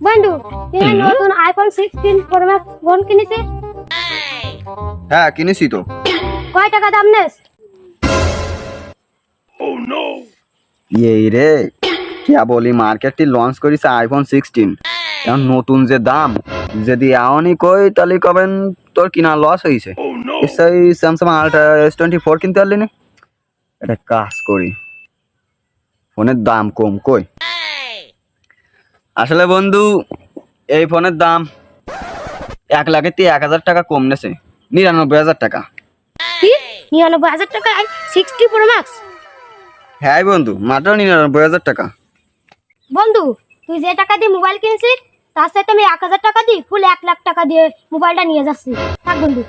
বন্ধু তুমি নতুন আইফোন 16 প্রো ম্যাক্স ফোন কিনেছি? হ্যাঁ কিনেছি তো। কয় টাকা দাম নেস? এই রে क्या বলি মার্কেটটি লঞ্চ করেছে আইফোন 16 এখন নতুন যে দাম যদি এমনই কই তাহলে কবেন তোর কিনা লস হয়েছে। সেই স্যামসাং আলট্রা S24 কিনতে পারলি না। এটা কাজ করি ফোনের দাম কম কই। আসলে বন্ধু এই ফোনের দাম 1,00,000 টাকা কম নেছে, 99,000 টাকা। কি 99,000 টাকা 60 প্রো ম্যাক্স? হ্যাঁ বন্ধু মাত্র 99,000 টাকা। বন্ধু তুই যে টাকা দিয়ে মোবাইল কিনছিস তার সাথে আমি 1000 টাকা দিই ফুল 1,00,000 টাকা দিয়ে মোবাইলটা নিয়ে যাচ্ছি। থাক বন্ধু।